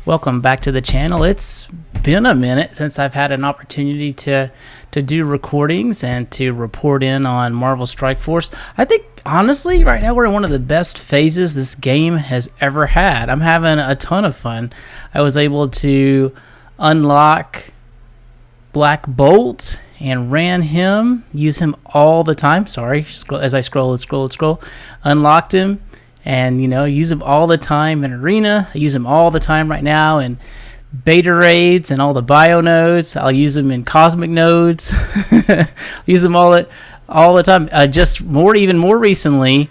Welcome back to the channel. It's been a minute since I've had an opportunity to do recordings and to report in on Marvel Strike Force. I think honestly right now we're in one of the best phases this game has ever had. I'm having a ton of fun. I was able to unlock Black Bolt and ran him, use him all the time. Sorry, as I scroll. Unlocked him and use him all the time in Arena. I use him all the time right now in beta raids and all the bio nodes. I'll use them in cosmic nodes. Use them all the time. Even more recently,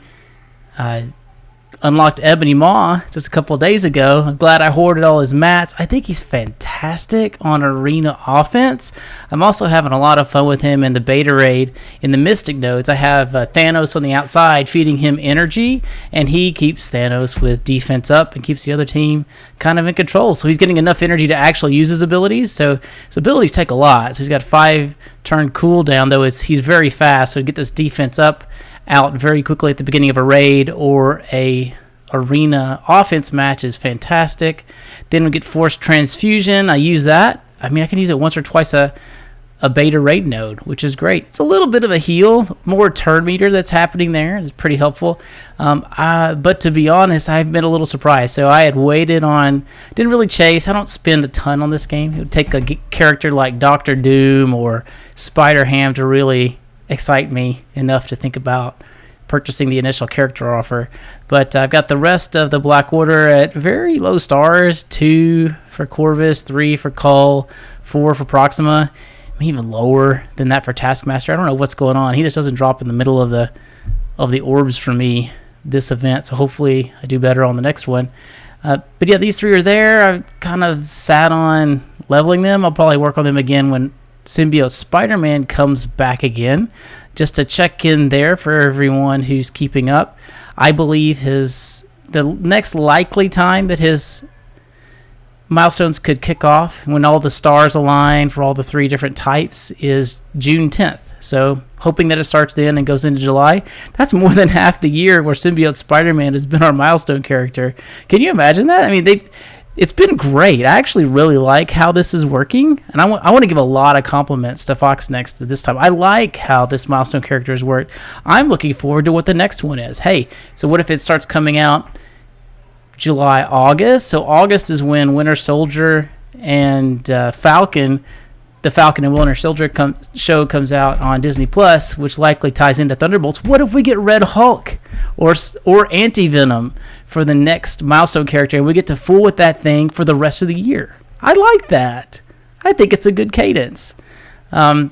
unlocked Ebony Maw just a couple of days ago. I'm glad I hoarded all his mats. I think he's fantastic on Arena offense. I'm also having a lot of fun with him in the beta raid in the Mystic nodes. I have Thanos on the outside feeding him energy, and he keeps Thanos with defense up and keeps the other team kind of in control. So he's getting enough energy to actually use his abilities. So his abilities take a lot. So he's got 5-turn cooldown, though he's very fast. So get this defense up out very quickly at the beginning of a raid or a arena offense match is fantastic. Then we get Force Transfusion. I use that. I can use it once or twice a beta raid node, which is great. It's a little bit of a heal, more turn meter that's happening there. It's pretty helpful. But to be honest, I've been a little surprised. So I had waited on, didn't really chase. I don't spend a ton on this game. It would take a character like Doctor Doom or Spider-Ham to really excite me enough to think about purchasing the initial character offer. But I've got the rest of the Black Order at very low stars. 2 for Corvus, 3 for Cull, 4 for Proxima. Even lower than that for Taskmaster. I don't know what's going on. He just doesn't drop in the middle of the orbs for me this event, so hopefully I do better on the next one. But yeah, these 3 are there. I've kind of sat on leveling them. I'll probably work on them again when Symbiote Spider-Man comes back again, just to check in there for everyone who's keeping up. I believe the next likely time that his milestones could kick off when all the stars align for all the 3 different types is June 10th. So hoping that it starts then and goes into July. That's more than half the year where Symbiote Spider-Man has been our milestone character. Can you imagine that? It's been great. I actually really like how this is working, and I want to give a lot of compliments to Fox Next this time. I like how this milestone character has worked. I'm looking forward to what the next one is. Hey, so what if it starts coming out July, August? So August is when Winter Soldier and the Falcon and Winter Soldier show comes out on Disney Plus, which likely ties into Thunderbolts. What if we get Red Hulk or Anti-Venom for the next milestone character, and we get to fool with that thing for the rest of the year? I like that. I think it's a good cadence. But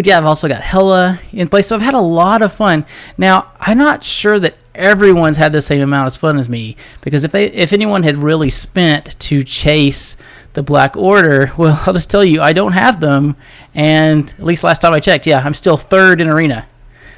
yeah, I've also got Hela in place, so I've had a lot of fun. Now, I'm not sure that everyone's had the same amount of fun as me, because if anyone had really spent to chase the Black Order, well, I'll just tell you, I don't have them, and at least last time I checked, yeah, I'm still 3rd in Arena.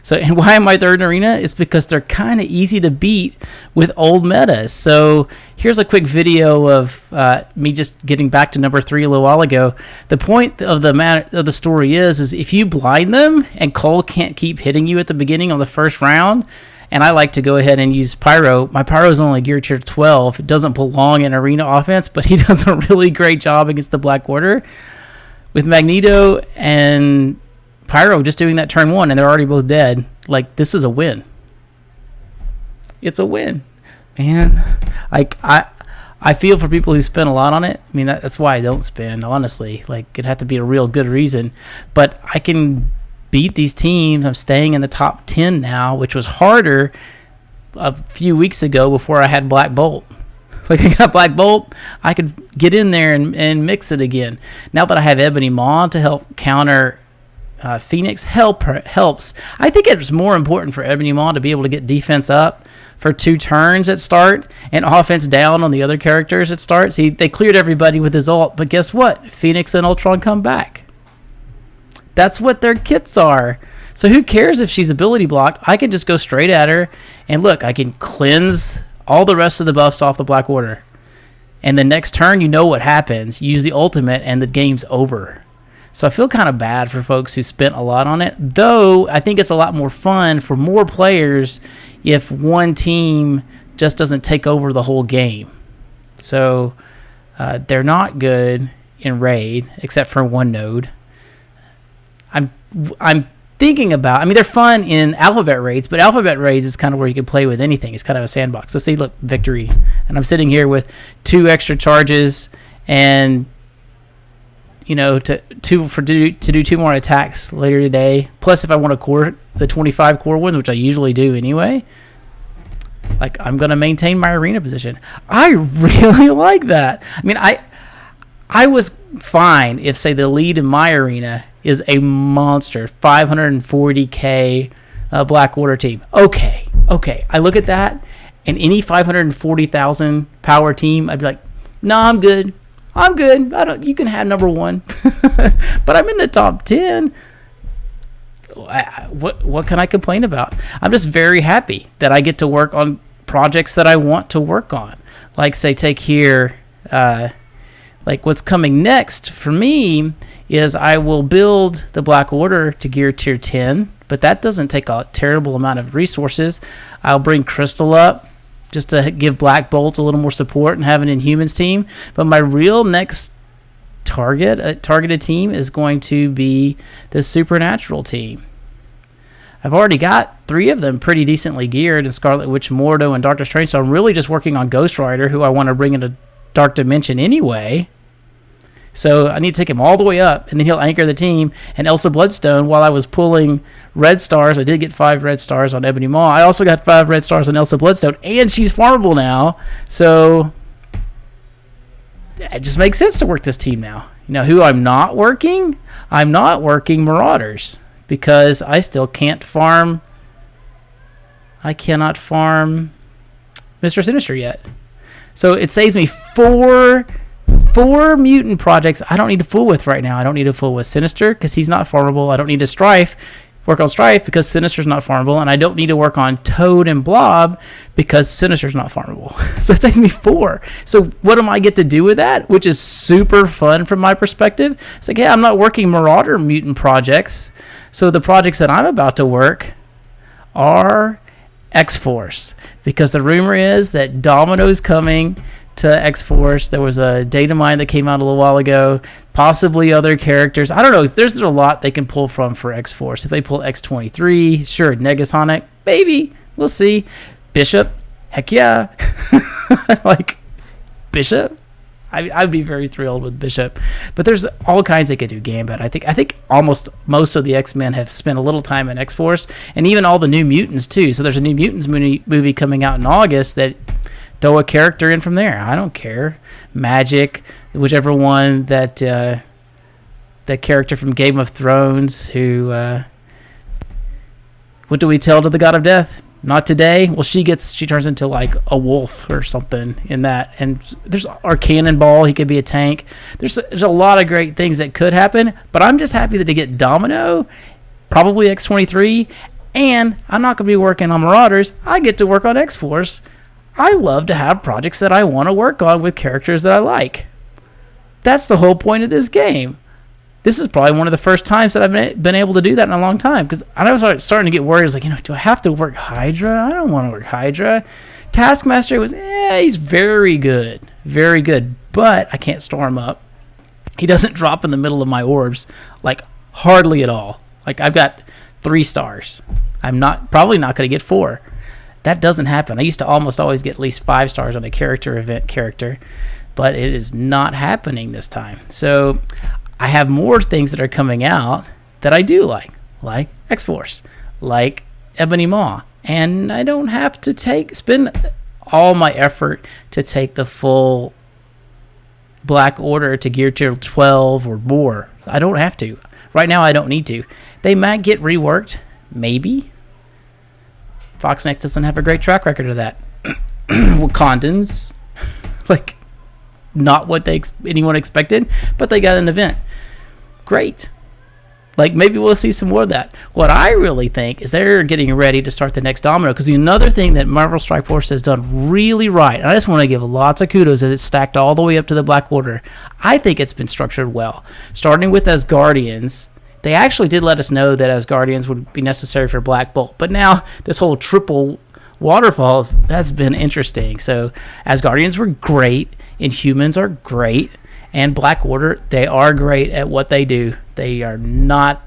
So, and why am I 3rd in Arena? It's because they're kind of easy to beat with old metas. So here's a quick video of me just getting back to number 3 a little while ago. The point of the story is if you blind them and Cole can't keep hitting you at the beginning of the first round, and I like to go ahead and use Pyro. My Pyro is only gear tier 12. It doesn't belong in Arena offense, but he does a really great job against the Black Order. With Magneto and Pyro just doing that turn 1, and they're already both dead. This is a win. It's a win, man. I feel for people who spend a lot on it. That's why I don't spend, honestly. It'd have to be a real good reason. But I can beat these teams. I'm staying in the top 10 now, which was harder a few weeks ago before I had Black Bolt. I got Black Bolt, I could get in there and mix it again. Now that I have Ebony Maw to help counter Phoenix, helps. I think it's more important for Ebony Maw to be able to get defense up for 2 turns at start and offense down on the other characters at start. See, they cleared everybody with his ult, but guess what? Phoenix and Ultron come back. That's what their kits are. So who cares if she's ability blocked? I can just go straight at her, and look, I can cleanse all the rest of the buffs off the Black Order. And the next turn, you know what happens. You use the ultimate, and the game's over. So I feel kind of bad for folks who spent a lot on it, though I think it's a lot more fun for more players if one team just doesn't take over the whole game. So They're not good in raid, except for one node. I'm thinking about. I mean, they're fun in alphabet raids, but alphabet raids is kind of where you can play with anything. It's kind of a sandbox. So see, look, victory, and I'm sitting here with 2 extra charges, and to do 2 more attacks later today. Plus, if I want to core the 25 core ones, which I usually do anyway, like I'm gonna maintain my arena position. I really like that. I mean, I was fine if, say, the lead in my arena is a monster 540k Black Order team. Okay. I look at that, and any 540,000 power team, I'd be like, no, I'm good. You can have number 1, but I'm in the top 10. What can I complain about? I'm just very happy that I get to work on projects that I want to work on. Like, say, take here, like what's coming next for me is I will build the Black Order to gear tier 10, but that doesn't take a terrible amount of resources. I'll bring Crystal up just to give Black Bolt a little more support and have an Inhumans team. But my real next targeted team is going to be the Supernatural team. I've already got 3 of them pretty decently geared in Scarlet Witch, Mordo, and Doctor Strange, so I'm really just working on Ghost Rider, who I want to bring into Dark Dimension anyway. So I need to take him all the way up, and then he'll anchor the team. And Elsa Bloodstone, while I was pulling red stars, I did get 5 red stars on Ebony Maw. I also got 5 red stars on Elsa Bloodstone, and she's farmable now. So it just makes sense to work this team now. Who I'm not working? I'm not working Marauders, because I still can't farm. I cannot farm Mr. Sinister yet. So it saves me 4 mutant projects I don't need to fool with right now. I don't need to fool with Sinister because he's not farmable. I don't need to work on Strife because Sinister's not farmable. And I don't need to work on Toad and Blob because Sinister's not farmable. So it takes me 4. So what do I get to do with that? Which is super fun from my perspective. It's like, hey, I'm not working Marauder mutant projects. So the projects that I'm about to work are X-Force, because the rumor is that Domino's coming to X-Force. There was a data mine that came out a little while ago, possibly other characters. I don't know. There's a lot they can pull from for X-Force. If they pull X-23, sure. Negasonic, maybe. We'll see. Bishop, heck yeah. Like, Bishop? I'd be very thrilled with Bishop. But there's all kinds they could do. Gambit. I think almost most of the X-Men have spent a little time in X-Force, and even all the New Mutants, too. So there's a New Mutants movie coming out in August that throw a character in from there. I don't care. Magic, whichever one that character from Game of Thrones who what do we tell to the God of Death? Not today. Well, she turns into like a wolf or something in that. And there's our Cannonball. He could be a tank. There's a lot of great things that could happen. But I'm just happy that to get Domino, probably X-23, and I'm not going to be working on Marauders. I get to work on X-Force. I love to have projects that I want to work on with characters that I like. That's the whole point of this game. This is probably one of the first times that I've been able to do that in a long time, because I was starting to get worried. I was like, do I have to work Hydra? I don't want to work Hydra. Taskmaster was, he's very good. Very good. But I can't store him up. He doesn't drop in the middle of my orbs, like hardly at all. Like I've got 3 stars. I'm probably not going to get 4. That doesn't happen. I used to almost always get at least 5 stars on a event character, but it is not happening this time. So I have more things that are coming out that I do like X-Force, like Ebony Maw, and I don't have to spend all my effort to take the full Black Order to gear tier 12 or more. I don't have to. Right now, I don't need to. They might get reworked, maybe. Foxnex doesn't have a great track record of that. Wakandans, like, not what anyone expected, but they got an event. Great. Like, maybe we'll see some more of that. What I really think is they're getting ready to start the next Domino, because another thing that Marvel Strike Force has done really right, and I just want to give lots of kudos, as it's stacked all the way up to the Black Order. I think it's been structured well. Starting with Asgardians, they actually did let us know that Asgardians would be necessary for Black Bolt, but now this whole triple waterfalls, that's been interesting. So Asgardians were great Inhumans are great, and Black Order, they are great at what they do. They are not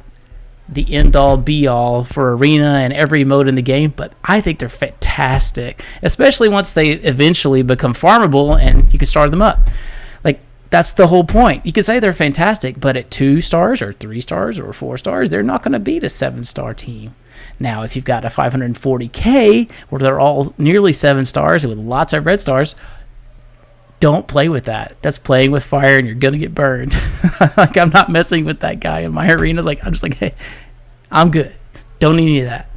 the end-all, be-all for Arena and every mode in the game, but I think they're fantastic, especially once they eventually become farmable and you can start them up. Like, that's the whole point. You can say they're fantastic, but at 2 stars or 3 stars or 4 stars, they're not going to beat a 7-star team. Now, if you've got a 540K where they're all nearly 7 stars with lots of red stars, don't play with that. That's playing with fire, and you're gonna get burned. Like, I'm not messing with that guy in my arenas. Like, I'm just like, hey, I'm good. Don't need any of that.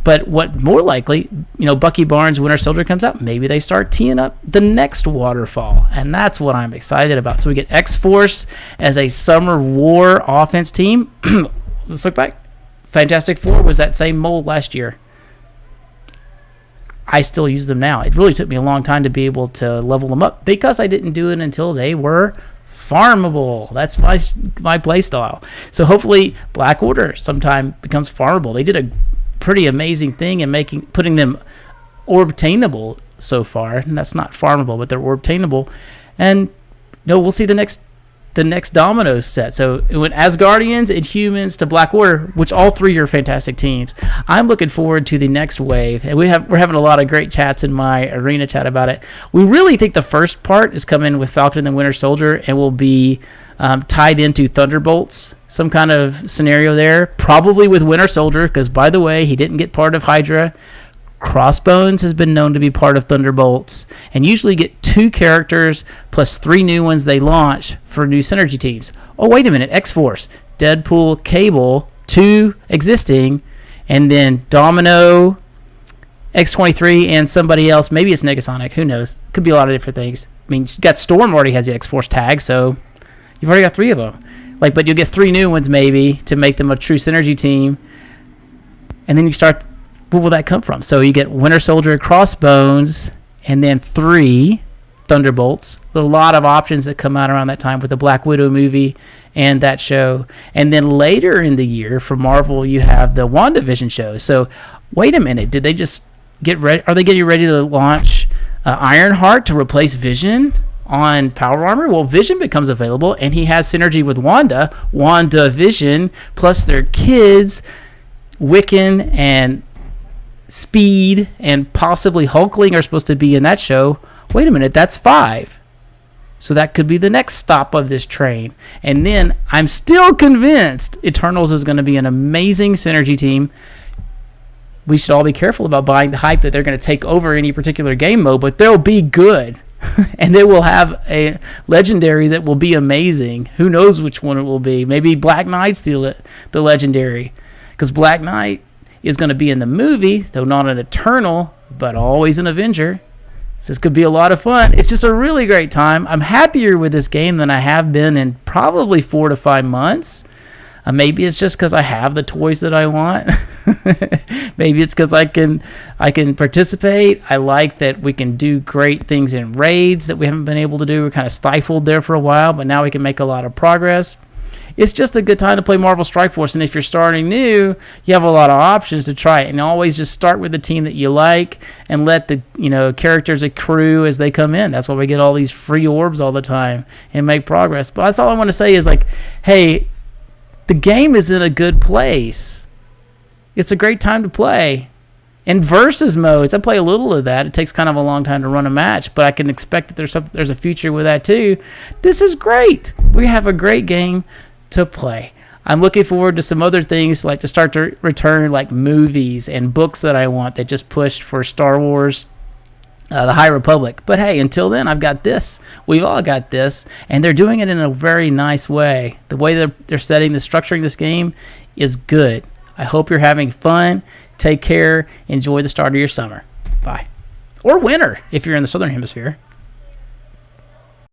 But what more likely, Bucky Barnes, Winter Soldier comes out, maybe they start teeing up the next waterfall, and that's what I'm excited about. So we get X-Force as a Summer War offense team. Let's look back. Fantastic Four was that same mold last year. I still use them now. It really took me a long time to be able to level them up because I didn't do it until they were farmable. That's my play style. So hopefully Black Order sometime becomes farmable. They did a pretty amazing thing in putting them obtainable so far, and that's not farmable, but they're obtainable. And we'll see the next dominoes set. So it went Asgardians, Inhumans to Black Order, which all 3 are fantastic teams. I'm looking forward to the next wave, and we're having a lot of great chats in my arena chat about it. We really think the first part is coming with Falcon and the Winter Soldier and will be tied into Thunderbolts, some kind of scenario there, probably with Winter Soldier, because, by the way, he didn't get part of Hydra. Crossbones has been known to be part of Thunderbolts, and usually get 2 characters plus 3 new ones they launch for new synergy teams. Oh, wait a minute, X-Force, Deadpool, Cable, 2 existing, and then Domino, X-23, and somebody else. Maybe it's Negasonic, who knows? Could be a lot of different things. I mean, you got Storm already has the X-Force tag, so you've already got 3 of them. But you'll get 3 new ones maybe to make them a true synergy team, and then you start. Where will that come from? So you get Winter Soldier, Crossbones, and then 3 Thunderbolts. There are a lot of options that come out around that time with the Black Widow movie and that show. And then later in the year for Marvel, you have the WandaVision show. So wait a minute. Did they just get ready? Are they getting ready to launch Ironheart to replace Vision on Power Armor? Well, Vision becomes available, and he has synergy with WandaVision, plus their kids, Wiccan and Speed and possibly Hulkling are supposed to be in that show. Wait a minute, that's 5. So that could be the next stop of this train. And then I'm still convinced Eternals is going to be an amazing synergy team. We should all be careful about buying the hype that they're going to take over any particular game mode, but they'll be good. And they will have a legendary that will be amazing. Who knows which one it will be? Maybe Black Knight's the legendary, because Black Knight is going to be in the movie, though not an Eternal, but always an Avenger. So this could be a lot of fun. It's just a really great time. I'm happier with this game than I have been in probably 4 to 5 months. Maybe it's just because I have the toys that I want. Maybe it's because I can participate. I like that we can do great things in raids that we haven't been able to do. We're kind of stifled there for a while, but now we can make a lot of progress. It's just a good time to play Marvel Strike Force, and if you're starting new, you have a lot of options to try it. And always just start with the team that you like and let the characters accrue as they come in. That's why we get all these free orbs all the time and make progress. But that's all I want to say is, hey, the game is in a good place. It's a great time to play. And versus modes, I play a little of that. It takes kind of a long time to run a match, but I can expect that there's a future with that too. This is great. We have a great game to play. I'm looking forward to some other things to start to return, like movies and books that I want that just pushed for Star Wars, the High Republic. But hey, until then, I've got this. We've all got this, and they're doing it in a very nice way. The way they're structuring this game is good. I hope you're having fun. Take care. Enjoy the start of your summer. Bye. Or winter if you're in the Southern Hemisphere.